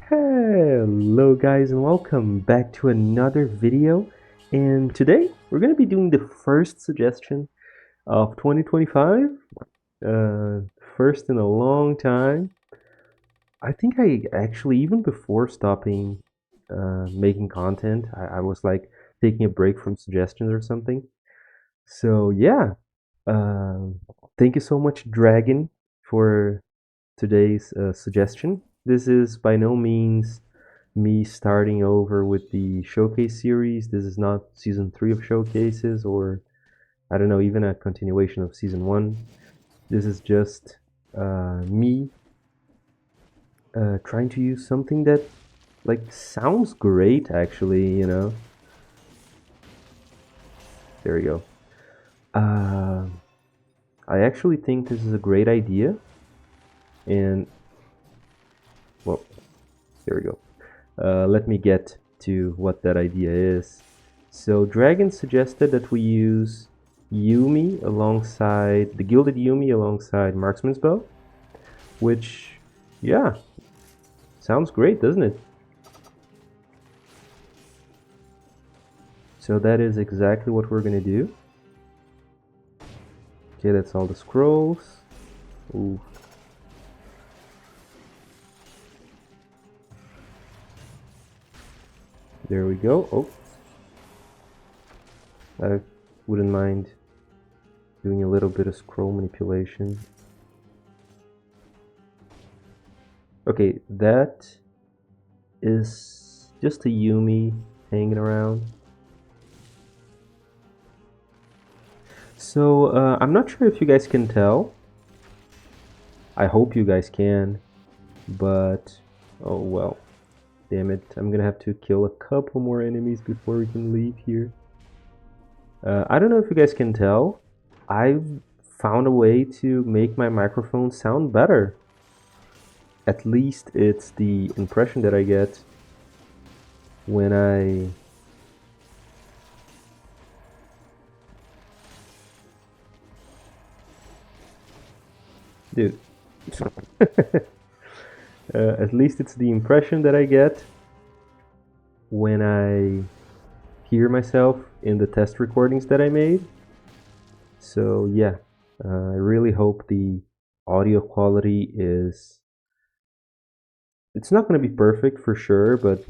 Hello guys and welcome back to another video, and today we're going to be doing the first suggestion of 2025, first in a long time. I think I actually, even before stopping making content, I was like taking a break from suggestions or something. So yeah, uh, thank you so much Dragon for today's suggestion. This is by no means me starting over with the showcase series. This is not season 3 of showcases, or I don't know, even a continuation of season 1. This is just me trying to use something that like sounds great actually. There we go. uh, I actually think this is a great idea, and well, there we go. Let me get to what that idea is. So Dragon suggested that we use Yumi alongside the Gilded Yumi alongside Marksman's bow, which, yeah, sounds great, doesn't it? So that is exactly what we're gonna do. Okay, that's all the scrolls. Ooh. There we go. Oh, I wouldn't mind doing a little bit of scroll manipulation. Okay, that is just a Yumi hanging around. So I'm not sure if you guys can tell. I hope you guys can, but oh well. Damn it, I'm gonna have to kill a couple more enemies before we can leave here. I don't know if you guys can tell. I've found a way to make my microphone sound better. At least it's the impression that I get when I... Dude. At least it's the impression that I get when I hear myself in the test recordings that I made. So yeah, I really hope the audio quality is... It's not going to be perfect for sure, but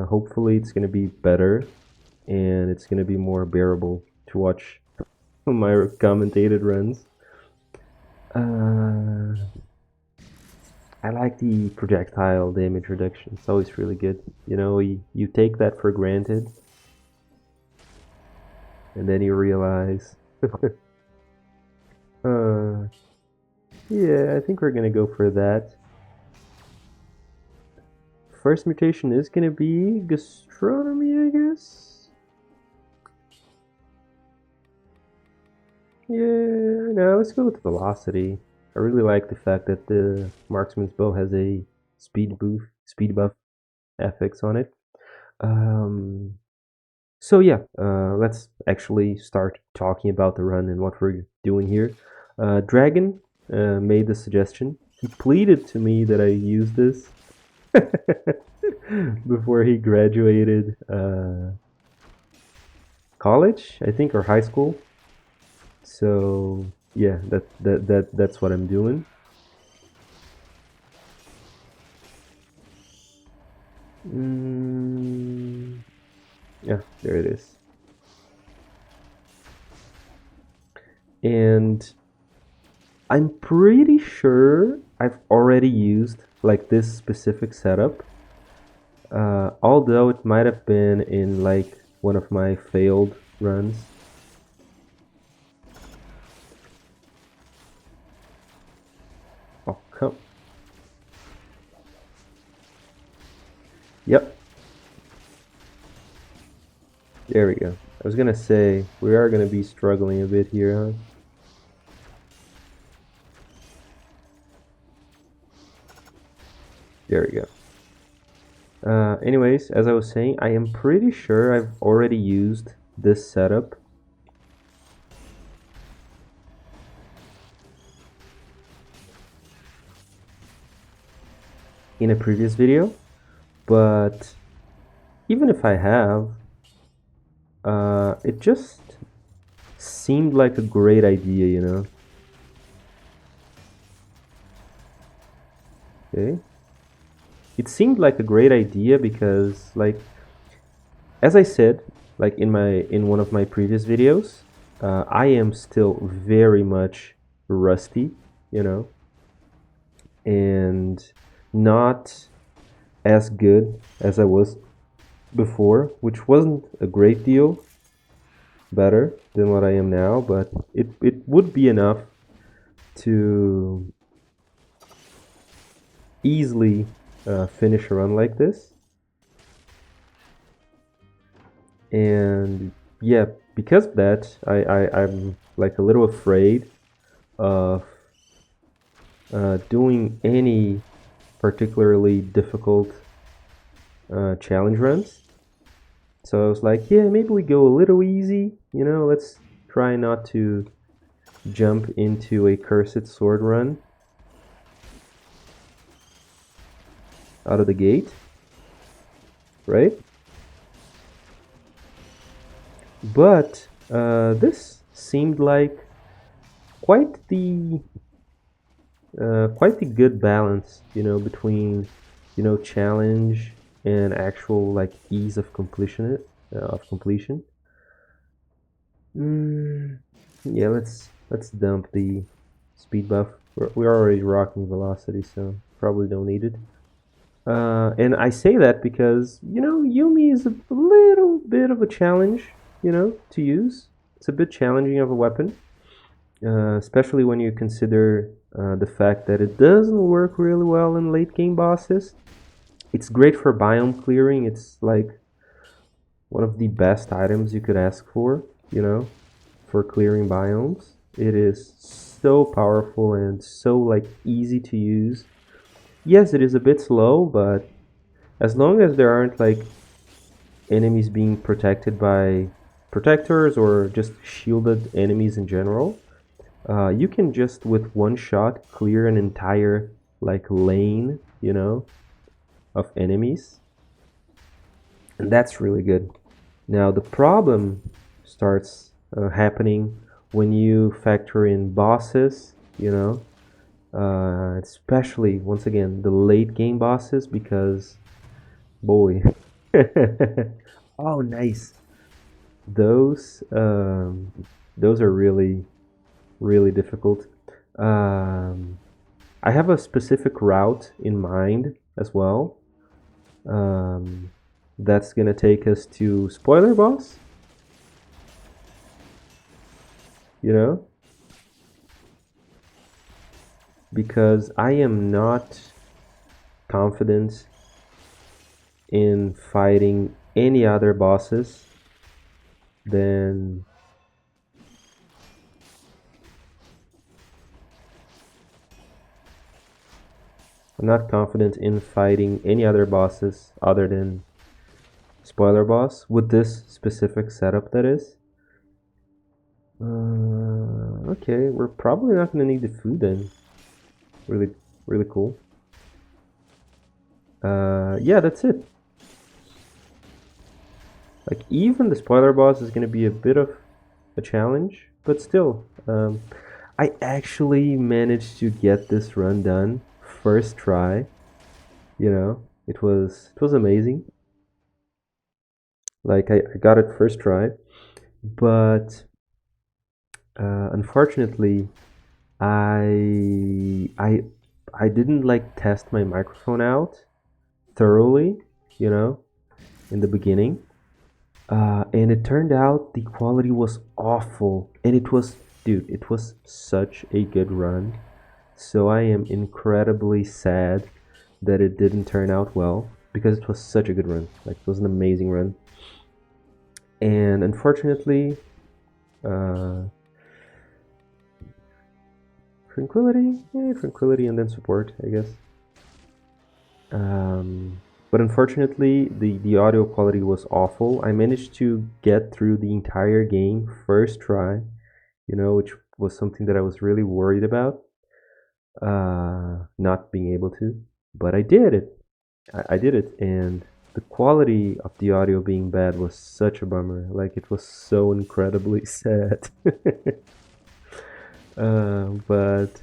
hopefully it's going to be better, and it's going to be more bearable to watch my commentated runs. I like the projectile damage reduction. It's always really good. You know, you take that for granted, and then you realize... yeah, I think we're gonna go for that. First mutation is gonna be gastronomy, I guess. Yeah, no, let's go with velocity. I really like the fact that the Marksman's bow has a speed buff affix on it. So yeah, let's actually start talking about the run and what we're doing here. Dragon made the suggestion. He pleaded to me that I use this before he graduated college, I think, or high school. So yeah, that's what I'm doing. Yeah, there it is. And I'm pretty sure I've already used like this specific setup, although it might have been in like one of my failed runs. Oh, come. Yep. There we go. I was gonna say, we are gonna be struggling a bit here, huh? There we go. Anyways, as I was saying, I am pretty sure I've already used this setup in a previous video. But even if I have, it just seemed like a great idea, you know? Okay. It seemed like a great idea because, like, as I said, like in one of my previous videos, I am still very much rusty, you know, and not as good as I was before, which wasn't a great deal better than what I am now, but it would be enough to easily finish a run like this. And yeah, because of that, I'm like a little afraid of doing any particularly difficult challenge runs. So I was like, yeah, maybe we go a little easy, you know, let's try not to jump into a cursed sword run out of the gate, right? But this seemed like quite the quite the good balance, you know, between, you know, challenge and actual like ease of completion. Mm, yeah, let's dump the speed buff. We're already rocking velocity, so probably don't need it. And I say that because, you know, Yumi is a little bit of a challenge, you know, to use. It's a bit challenging of a weapon, especially when you consider the fact that it doesn't work really well in late game bosses. It's great for biome clearing. It's like one of the best items you could ask for, you know, for clearing biomes. It is so powerful and so like easy to use. Yes, it is a bit slow, but as long as there aren't like enemies being protected by protectors or just shielded enemies in general, you can just with one shot clear an entire like lane, you know, of enemies, and that's really good. Now the problem starts happening when you factor in bosses, you know, especially once again the late game bosses, because boy, oh nice, those those are really difficult. Um, I have a specific route in mind as well. Um, that's gonna take us to spoiler boss, you know, because I am not confident in fighting any other bosses than I'm not confident in fighting any other bosses other than spoiler boss with this specific setup, that is. Okay, we're probably not gonna need the food then. Really, really cool. Yeah, that's it. Like, even the spoiler boss is gonna be a bit of a challenge, but still, I actually managed to get this run done first try. You know, it was amazing. Like I got it first try, but unfortunately, I I I didn't like test my microphone out thoroughly, you know, in the beginning. And it turned out the quality was awful. And it was, dude, it was such a good run. So I am incredibly sad that it didn't turn out well because it was such a good run. Like, it was an amazing run. And unfortunately, uh, tranquility and then support, I guess. But unfortunately, the audio quality was awful. I managed to get through the entire game first try, you know, which was something that I was really worried about, not being able to. But I did it. I did it, and the quality of the audio being bad was such a bummer. Like, it was so incredibly sad. But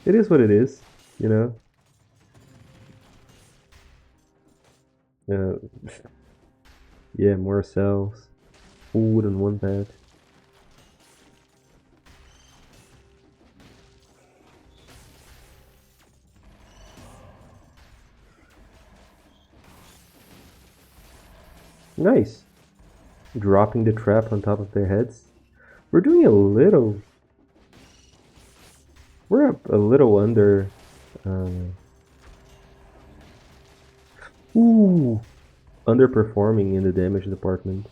it is what it is, you know? Uh, yeah, more cells. Who wouldn't want that? Nice. Dropping the trap on top of their heads. We're doing a little. We're up a little under. Uh, ooh, underperforming in the damage department.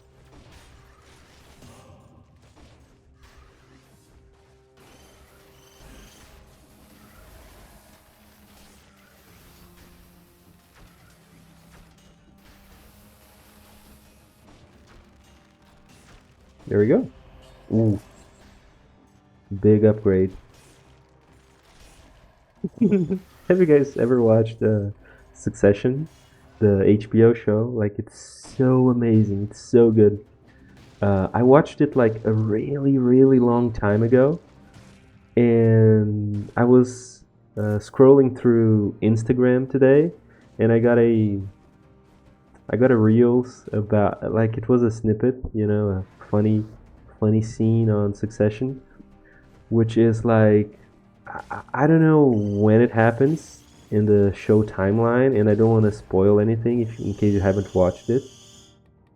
There we go. Ooh, big upgrade. Have you guys ever watched Succession, the HBO show? Like, it's so amazing. It's so good. I watched it like a really, really long time ago, and I was scrolling through Instagram today, and I got a reels about, like, it was a snippet, you know, a funny scene on Succession, which is like, I don't know when it happens in the show timeline, and I don't want to spoil anything if in case you haven't watched it.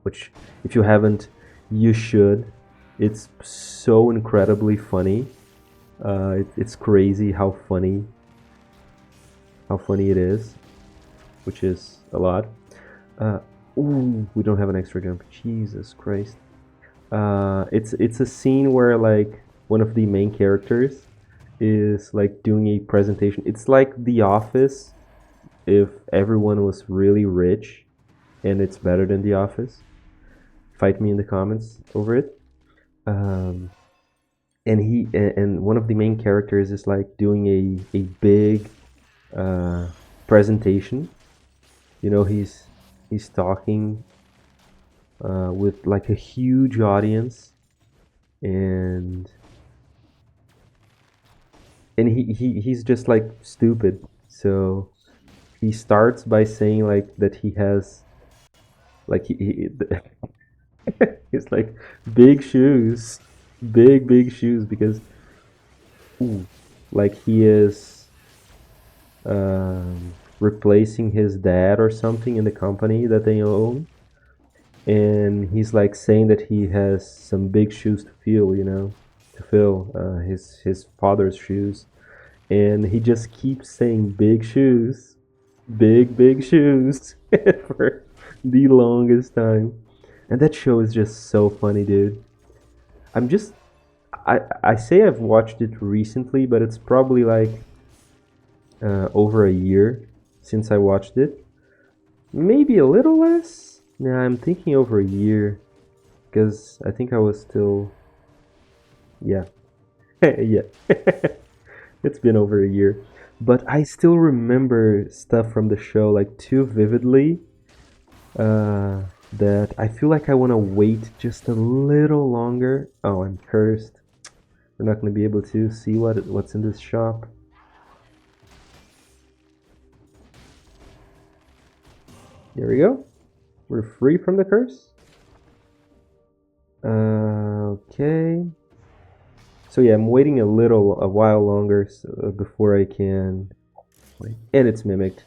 Which, if you haven't, you should. It's so incredibly funny. It's crazy how funny it is, which is a lot. Uh, ooh, we don't have an extra jump. Jesus Christ. It's a scene where like one of the main characters is like doing a presentation. It's like The Office if everyone was really rich, and it's better than The Office. Fight me in the comments over it. Um, and one of the main characters is like doing a big uh, presentation. You know, he's talking with like a huge audience, and he's just like stupid. So he starts by saying like that he has like he's like big shoes, big shoes because ooh, like he is replacing his dad or something in the company that they own, and he's like saying that he has some big shoes to fill, you know, to fill his father's shoes, and he just keeps saying big shoes, big shoes for the longest time, and that show is just so funny, dude. I'm just I say I've watched it recently, but it's probably like over a year since I watched it. Maybe a little less. Nah, I'm thinking over a year because I think I was still yeah yeah. It's been over a year, but I still remember stuff from the show like too vividly uh, that I feel like I want to wait just a little longer. Oh, I'm cursed. We're not going to be able to see what's in this shop. There we go. We're free from the curse. Okay. So yeah, I'm waiting a while longer before I can. Wait. And it's mimicked.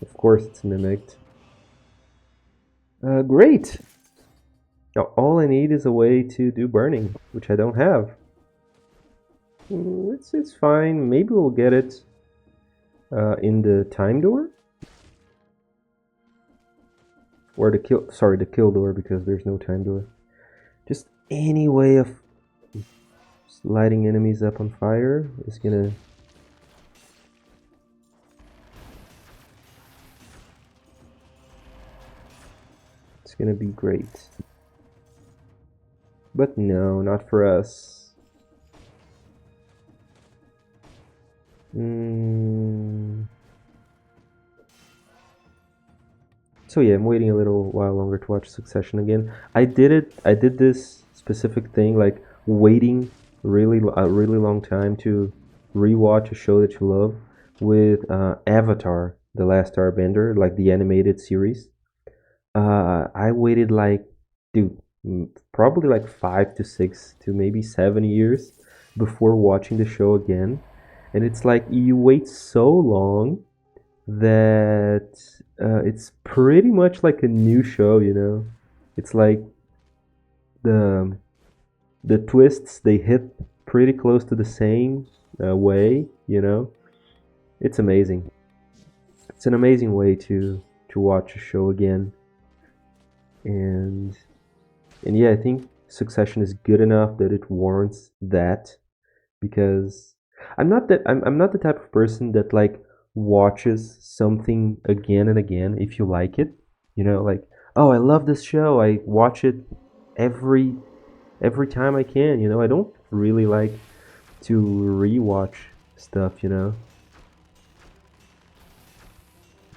Of course, it's mimicked. Great. Now all I need is a way to do burning, which I don't have. It's fine. Maybe we'll get it in the time door. Or the kill door, because there's no time door. Just any way of lighting enemies up on fire is gonna be great. But no, not for us. So yeah, I'm waiting a little while longer to watch Succession again. I did this specific thing, like waiting really a really long time to rewatch a show that you love with Avatar: The Last Airbender, like the animated series. I waited like, dude, probably like 5 to 6 to maybe 7 years before watching the show again, and it's like you wait so long that it's pretty much like a new show, you know. It's like the the twists they hit pretty close to the same way, you know. It's amazing. It's an amazing way to watch a show again, and yeah, I think Succession is good enough that it warrants that because I'm not the type of person that like watches something again and again if you like it. You know, like, oh, I love this show. I watch it every every time I can, you know. I don't really like to rewatch stuff, you know.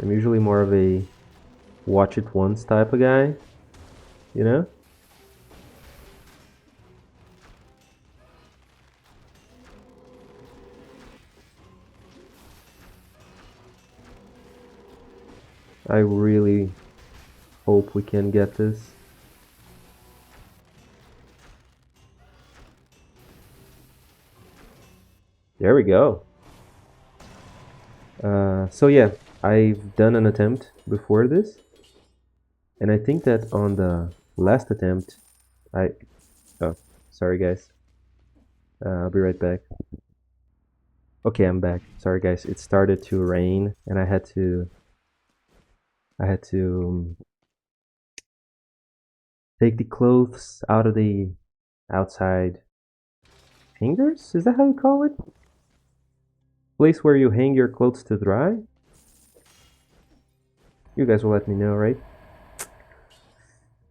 I'm usually more of a watch it once type of guy, you know? I really hope we can get this. There we go. So yeah, I've done an attempt before this, and I think that on the last attempt, I oh, sorry guys. I'll be right back. Okay, I'm back. Sorry guys, it started to rain, and I had to take the clothes out of the outside hangers. Is that how you call it? Place where you hang your clothes to dry. You guys will let me know, right?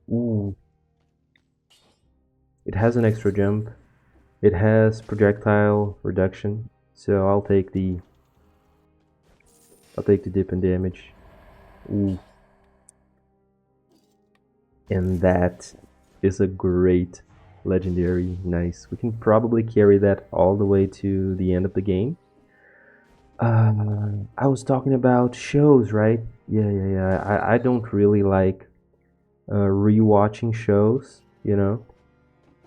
Ooh, it has an extra jump. It has projectile reduction, so I'll take the dip in damage. Ooh, and that is a great legendary. Nice. We can probably carry that all the way to the end of the game. I was talking about shows, right? Yeah. I don't really like rewatching shows, you know,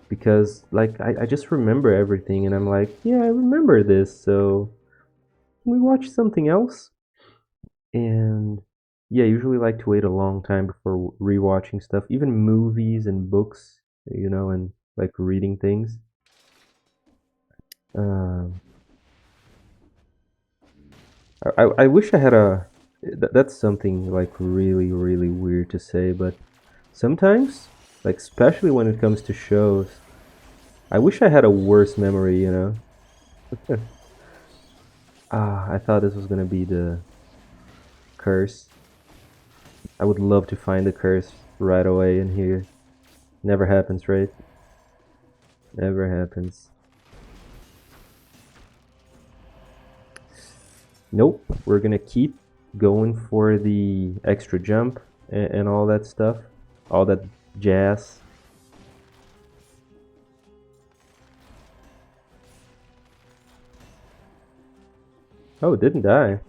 because like I just remember everything, and I'm like, yeah, I remember this, so can we watch something else? And yeah, I usually like to wait a long time before rewatching stuff, even movies and books, you know, and like reading things. Um, I wish I had a. That's something like really weird to say, but sometimes, like especially when it comes to shows, I wish I had a worse memory, you know. I thought this was gonna be the curse. I would love to find the curse right away in here. Never happens, right? Never happens. Nope. We're gonna keep going for the extra jump and all that stuff. All that jazz. Oh, it didn't die.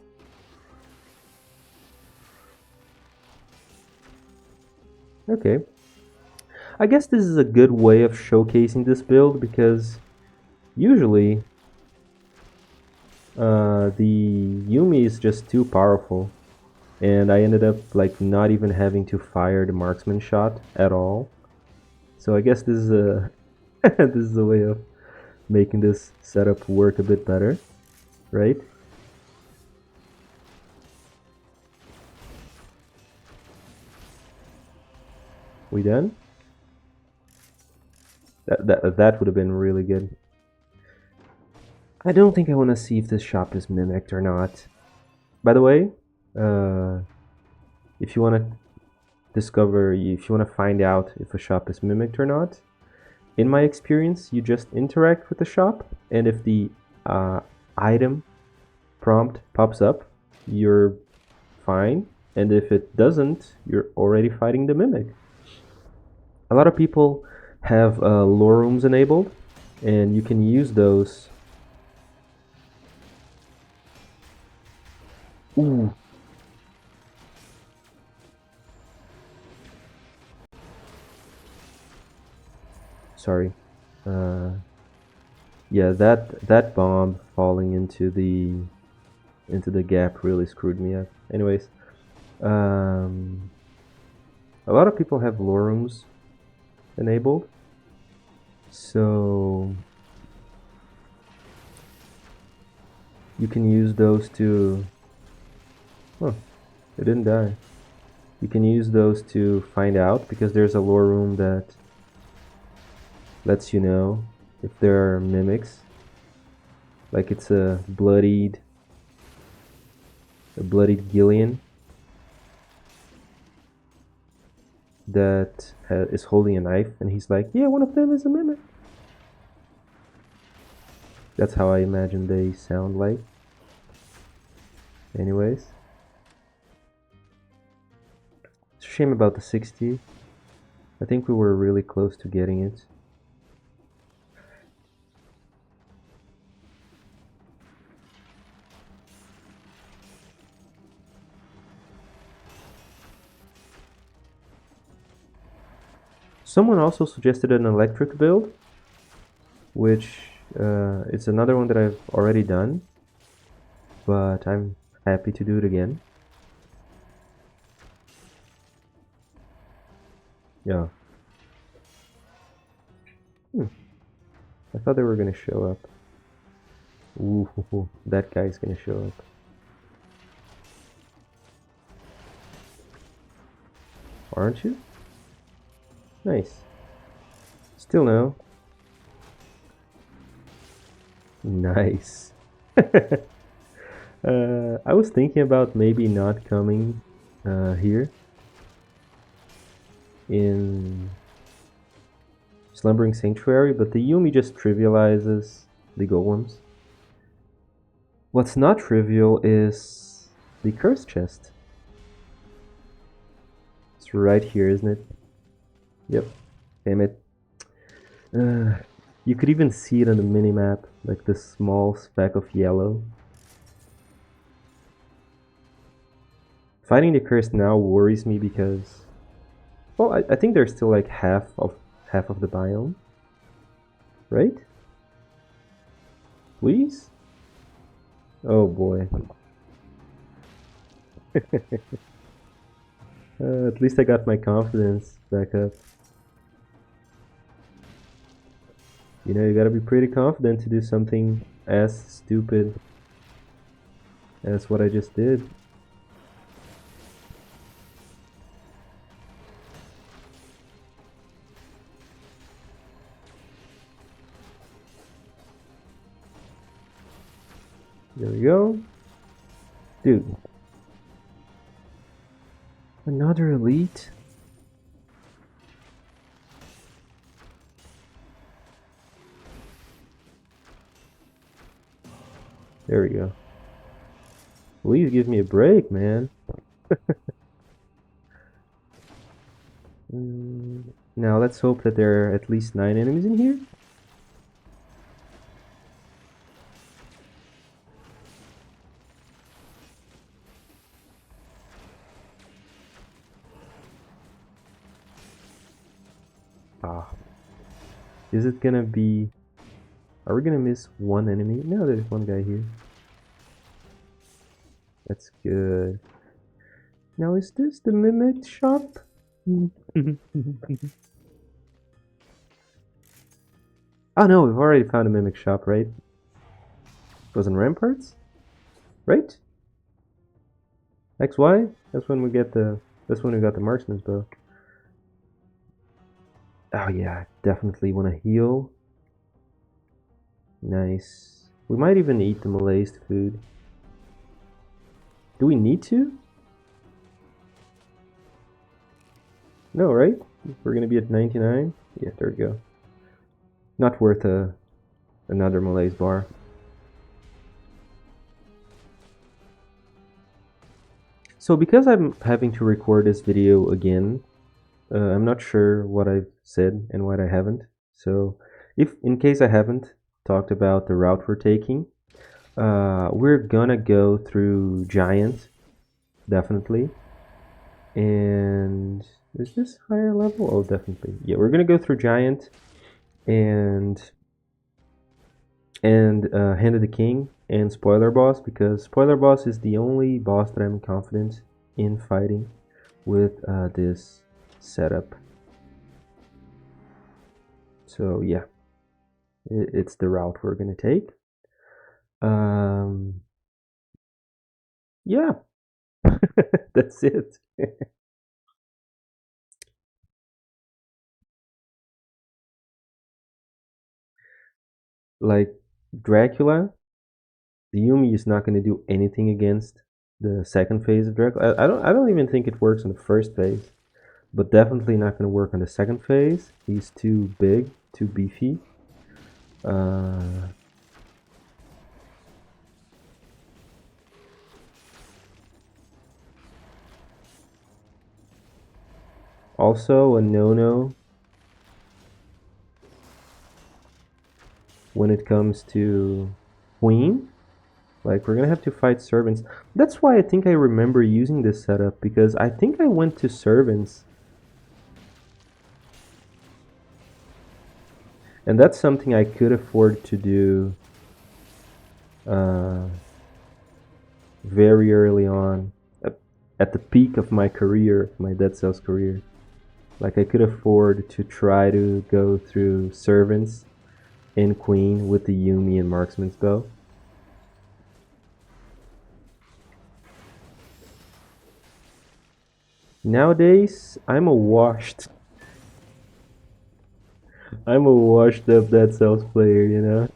Okay. I guess this is a good way of showcasing this build because usually the Yumi is just too powerful, and I ended up like not even having to fire the Marksman shot at all. So I guess this is a this is a way of making this setup work a bit better, right? We done? That would have been really good. I don't think I want to see if this shop is mimicked or not. By the way, uh, if you want to if you want to find out if a shop is mimicked or not, in my experience, you just interact with the shop, and if the item prompt pops up, you're fine, and if it doesn't, you're already fighting the mimic. A lot of people have lore rooms enabled, and you can use those. Ooh. Sorry. Yeah, that bomb falling into the gap really screwed me up. Anyways, a lot of people have lore rooms enabled, so you can use those to... Oh, it didn't die. You can use those to find out, because there's a lore room that lets you know if there are mimics. Like it's a bloodied Gillian that is holding a knife, and he's like, yeah, one of them is a mimic. That's how I imagine they sound like. Anyways, it's a shame about the 60. I think we were really close to getting it. Someone also suggested an electric build, which it's another one that I've already done, but I'm happy to do it again. Yeah. I thought they were gonna show up. Ooh, that guy's gonna show up. Aren't you? Nice. Still no. Nice. I was thinking about maybe not coming here in Slumbering Sanctuary, but the Yumi just trivializes the golems. What's not trivial is the curse chest. It's right here, isn't it? Yep. Damn it. You could even see it on the minimap, like this small speck of yellow. Fighting the curse now worries me because, well, I think there's still like half of the biome, right? Please? Oh boy. At least I got my confidence back up. You know, you gotta be pretty confident to do something as stupid as what I just did. There we go. Dude. Another elite? There we go. Please give me a break, man. Now let's hope that there are at least 9 enemies in here. Ah. Is it gonna be... Are we gonna miss one enemy? No, there's one guy here. That's good. Now, is this the mimic shop? Oh no, we've already found a mimic shop, right? It was in Ramparts? Right? XY? That's when we got the Marksman's bow. Oh yeah, definitely want to heal. Nice. We might even eat the Malay's food. Do we need to? No, right? We're gonna be at 99? Yeah, there we go. Not worth another Malay's bar. So because I'm having to record this video again, I'm not sure what I've said and what I haven't. So if in case I haven't talked about the route we're taking, we're gonna go through Giant, definitely. And is this higher level? Oh, definitely. Yeah, we're gonna go through Giant and Hand of the King and Spoiler Boss, because Spoiler Boss is the only boss that I'm confident in fighting with this setup. So yeah, it's the route we're gonna take. Yeah, that's it. Like Dracula, the Yumi is not gonna do anything against the second phase of Dracula. I don't even think it works on the first phase, but definitely not gonna work on the second phase. He's too big, too beefy. Also a no-no when it comes to Queen. Like, we're gonna have to fight servants. That's why I think I remember using this setup, because I think I went to servants. And that's something I could afford to do uh, very early on, at the peak of my career, my deadcells career. Like, I could afford to try to go through servants and Queen with the Yumi and Marksman spell. Nowadays, I'm a washed up deadcells player, you know?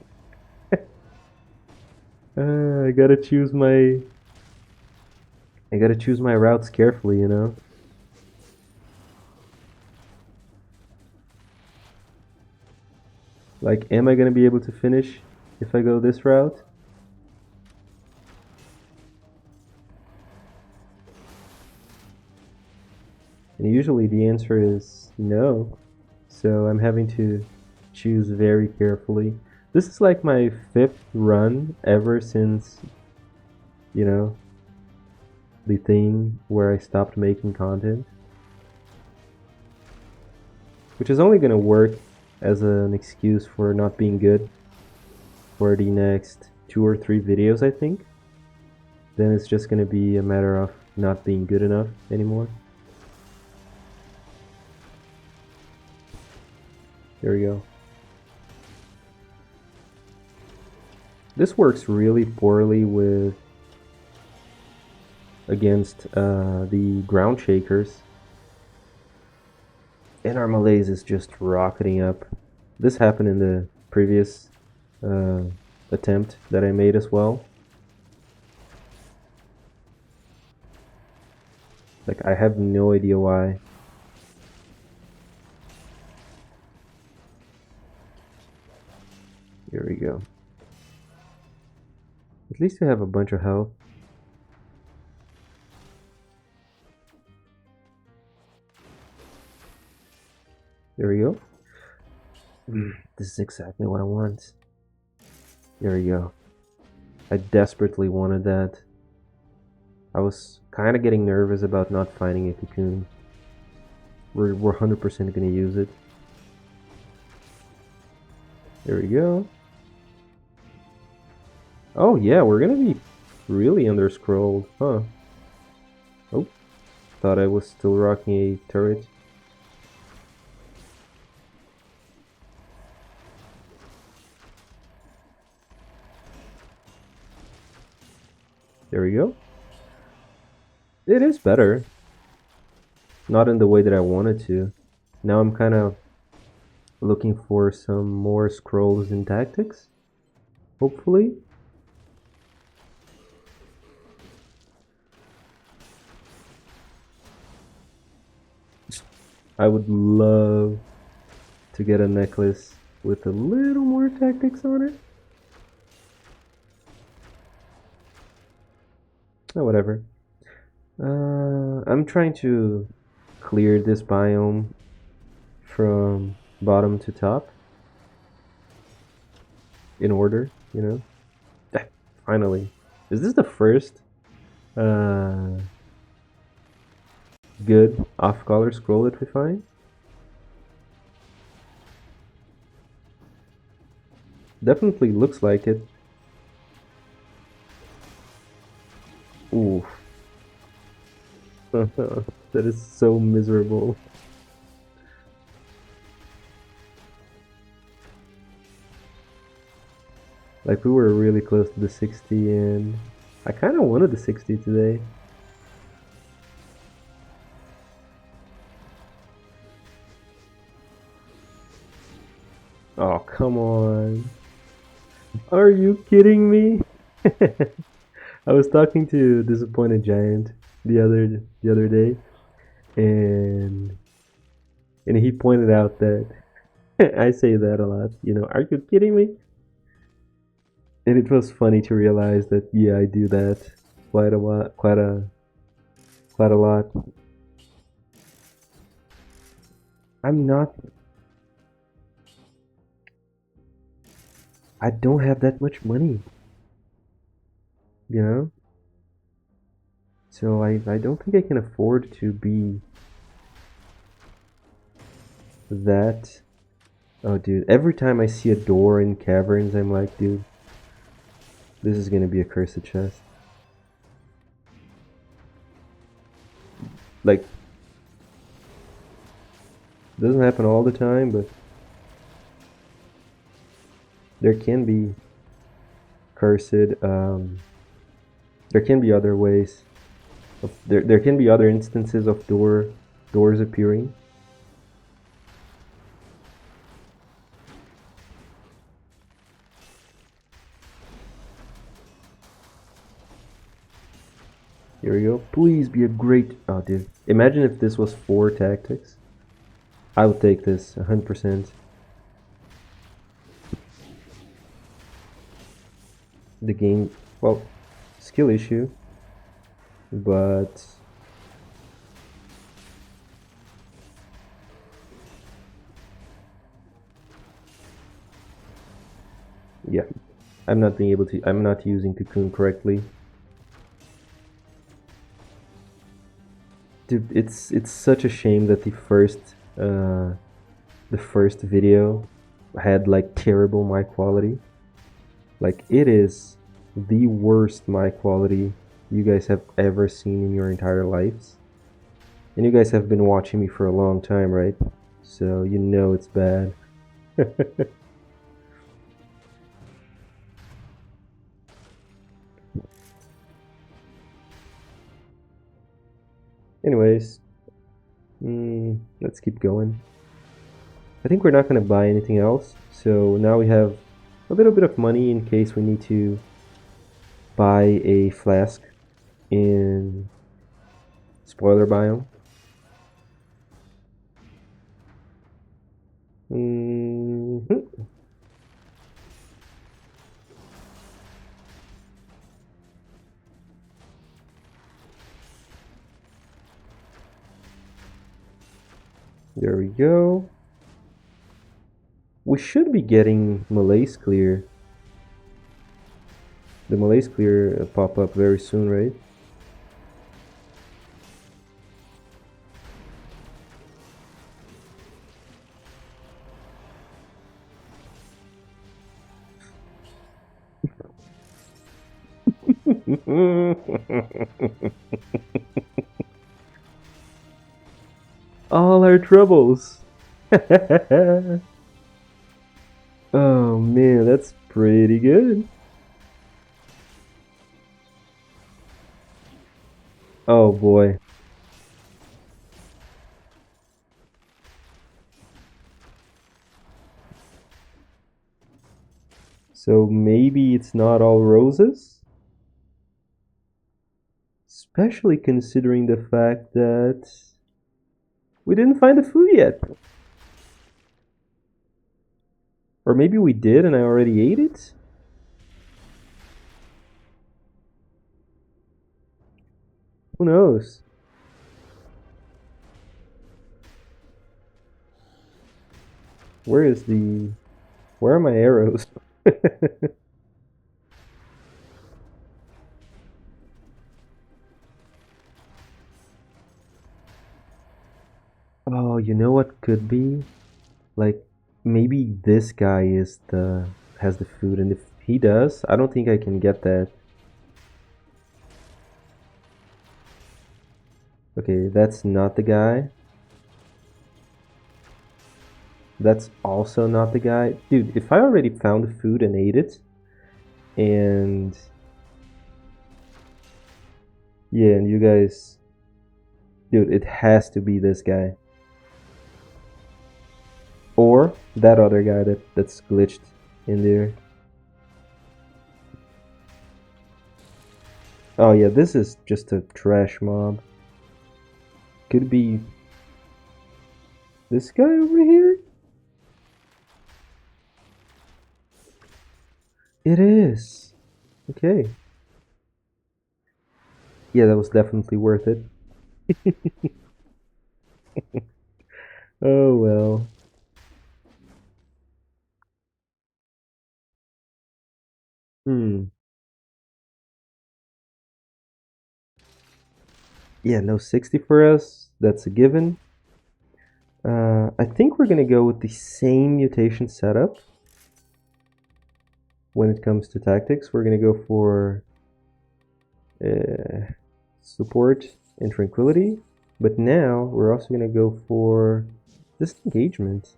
I gotta choose my routes carefully, you know? Like, am I gonna be able to finish if I go this route? And usually the answer is no. So I'm having to choose very carefully. This is like my 5th run ever since, you know, the thing where I stopped making content. Which is only gonna work as an excuse for not being good for the next 2 or 3 videos, I think. Then it's just gonna be a matter of not being good enough anymore. There we go. This works really poorly against the ground shakers. And our malaise is just rocketing up. This happened in the previous attempt that I made as well. Like, I have no idea why. Here we go. At least we have a bunch of health. There we go. This is exactly what I want. There we go. I desperately wanted that. I was kind of getting nervous about not finding a cocoon. We're 100% gonna use it. There we go. Oh yeah, we're gonna be really under-scrolled, huh? Oh, thought I was still rocking a turret. There we go. It is better. Not in the way that I wanted to. Now I'm kind of looking for some more scrolls in tactics, hopefully. I would love to get a necklace with a little more tactics on it. Oh, whatever. I'm trying to clear this biome from bottom to top in order, you know? Finally. Is this the first uh, good off-color scroll that we find? Definitely looks like it. Ooh. That is so miserable. Like, we were really close to the 60, and I kind of wanted the 60 today. Oh, come on. Are you kidding me? I was talking to Disappointed Giant the other day, and he pointed out that I say that a lot. You know, are you kidding me? And it was funny to realize that yeah, I do that quite a lot, quite a lot. I'm not. I don't have that much money, you know. So I don't think I can afford to be that. Oh, dude! Every time I see a door in caverns, I'm like, dude, this is gonna be a cursed chest. Like, doesn't happen all the time, but there can be cursed. There can be other ways. There can be other instances of doors appearing. Here we go. Please be a great. Oh, dude! Imagine if this was 4 tactics. I would take this 100%. The game, well, skill issue, but yeah, I'm not being able to. I'm not using Cocoon correctly. Dude, it's such a shame that the first video had like terrible mic quality. Like, it is the worst mic quality you guys have ever seen in your entire lives. And you guys have been watching me for a long time, right? So you know it's bad. Anyways, let's keep going. I think we're not going to buy anything else. So now we have a little bit of money in case we need to buy a flask in spoiler biome. Mhm. There we go. We should be getting Malaise Clear. The Malaise Clear pop up very soon, right? All our troubles. Oh man, that's pretty good. Oh boy. So maybe it's not all roses? Especially considering the fact that we didn't find the food yet. Or maybe we did and I already ate it? Who knows? Where is the... Where are my arrows? Oh, you know what could be? Like, maybe this guy is the... has the food, and if he does, I don't think I can get that. Okay, that's not the guy. That's also not the guy. Dude, if I already found the food and ate it, and... Yeah, and you guys... Dude, it has to be this guy. Or that other guy that's glitched in there. Oh yeah, this is just a trash mob. Could be this guy over here? It is. Okay. Yeah, that was definitely worth it. Oh well. Hmm. Yeah, no 60 for us. That's a given. I think we're gonna go with the same mutation setup when it comes to tactics. We're gonna go for support and tranquility, but now we're also gonna go for disengagement,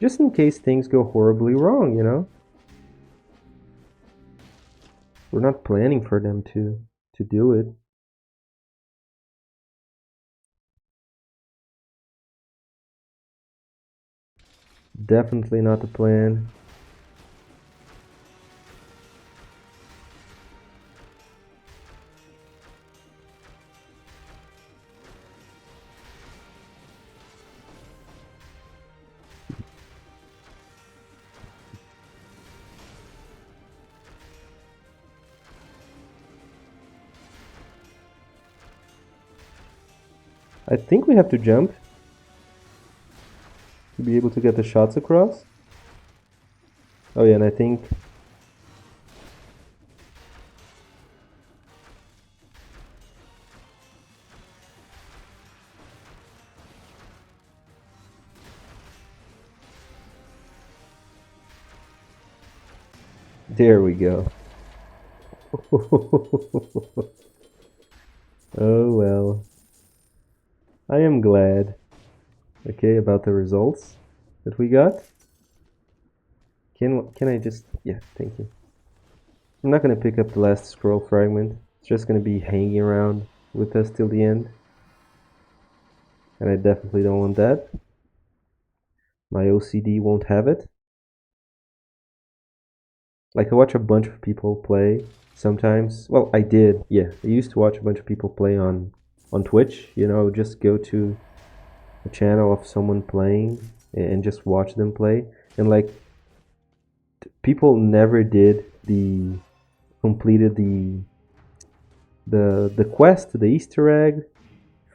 just in case things go horribly wrong. You know, we're not planning for them to do it. Definitely not the plan. I think we have to jump to be able to get the shots across. Oh yeah, and I think... There we go. Oh well. I am glad. Okay, about the results that we got. Can I just... Yeah, thank you. I'm not gonna pick up the last scroll fragment. It's just gonna be hanging around with us till the end. And I definitely don't want that. My OCD won't have it. Like, I watch a bunch of people play sometimes. Well, I did, yeah. I used to watch a bunch of people play on Twitch. You know, just go to a channel of someone playing and just watch them play. And like, people never did the completed the quest, the Easter egg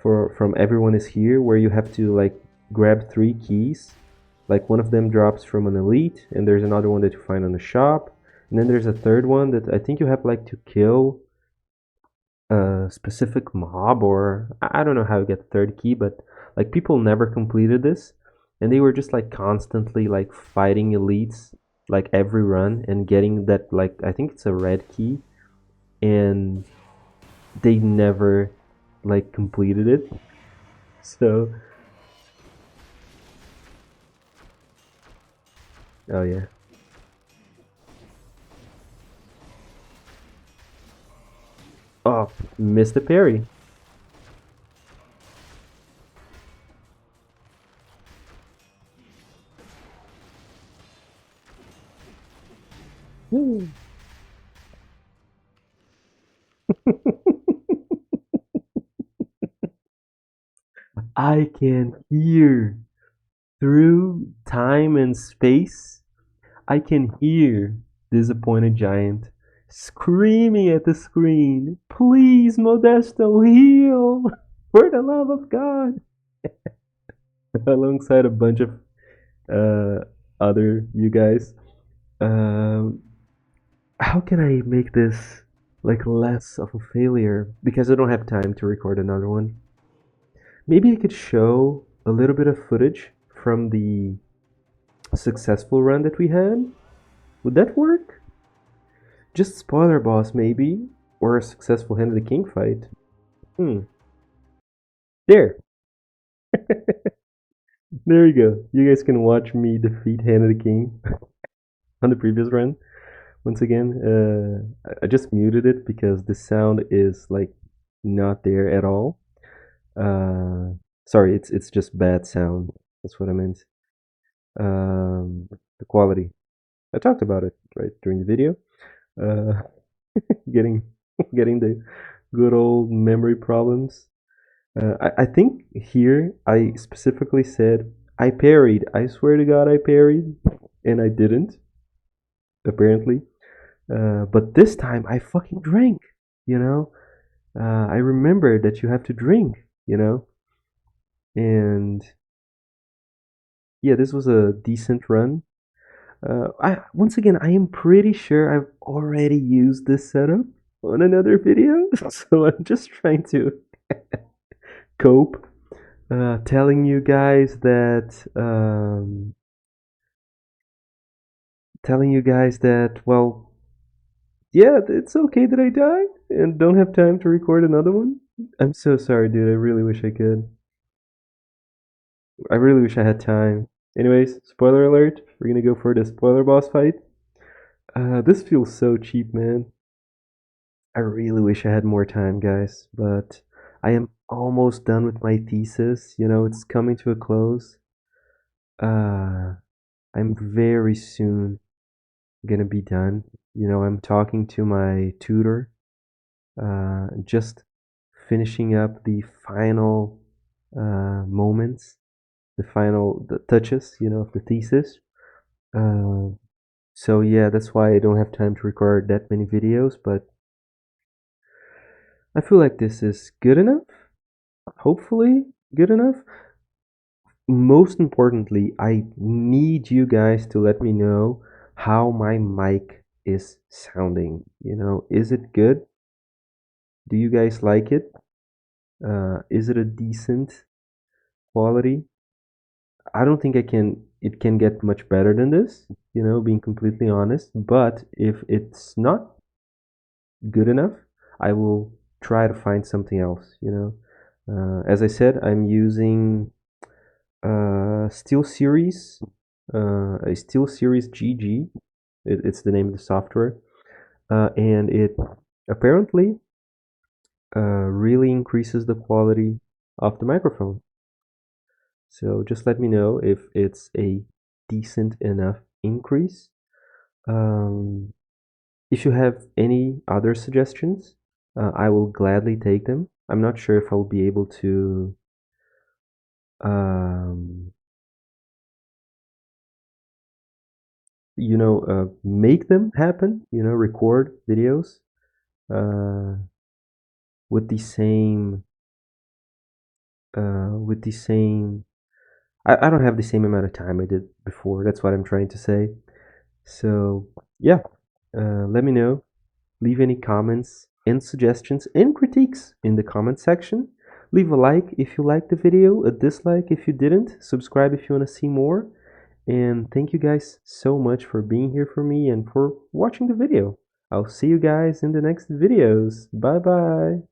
for from Everyone is Here, where you have to like grab 3 keys. Like one of them drops from an elite, and there's another one that you find on the shop, and then there's a third one that I think you have like to kill a specific mob, or I don't know how you get the third key, but like people never completed this, and they were just like constantly like fighting elites like every run and getting that, like I think it's a red key, and they never like completed it. So, oh yeah. Oh, missed the parry. Woo. I can hear through time and space. I can hear Disappointed Giant screaming at the screen, "Please, Modesto, heal! For the love of God!" Alongside a bunch of other you guys. Um, how can I make this like less of a failure? Because I don't have time to record another one. Maybe I could show a little bit of footage from the successful run that we had. Would that work? Just spoiler boss maybe, or a successful Hand of the King fight. There, there you go. You guys can watch me defeat Hand of the King on the previous run. Once again, I just muted it because the sound is like not there at all. Sorry, it's just bad sound. That's what I meant. The quality. I talked about it right during the video. Uh, getting getting the good old memory problems. I think here I specifically said I parried. I swear to God I parried, and I didn't. Apparently, but this time I fucking drank. You know, I remember that you have to drink. You know, and yeah, this was a decent run. I once again, I am pretty sure I've already used this setup on another video, so I'm just trying to cope. Telling you guys that, well, yeah, it's okay that I died and don't have time to record another one. I'm so sorry, dude. I really wish I could. I really wish I had time. Anyways, spoiler alert. We're gonna go for the spoiler boss fight. This feels so cheap, man. I really wish I had more time, guys, but I am almost done with my thesis. You know, it's coming to a close. Uh, I'm very soon gonna be done. You know, I'm talking to my tutor, just finishing up the final moments, the touches, you know, of the thesis. Uh, so yeah, that's why I don't have time to record that many videos, but I feel like this is good enough. Hopefully, good enough. Most importantly, I need you guys to let me know how my mic is sounding. You know, is it good? Do you guys like it? Is it a decent quality? I don't think it can get much better than this, you know, being completely honest. But if it's not good enough, I will try to find something else, you know. As I said, I'm using Steel Series, a Steel Series GG. It's the name of the software, and it apparently really increases the quality of the microphone. So just let me know if it's a decent enough increase. Um, if you have any other suggestions, I will gladly take them. I'm not sure if I'll be able to um, make them happen, you know, record videos uh, with the same with the same I don't have the same amount of time I did before. That's what I'm trying to say. So yeah, let me know. Leave any comments and suggestions and critiques in the comment section. Leave a like if you liked the video, a dislike if you didn't, subscribe if you want to see more. And thank you guys so much for being here for me and for watching the video. I'll see you guys in the next videos. Bye bye.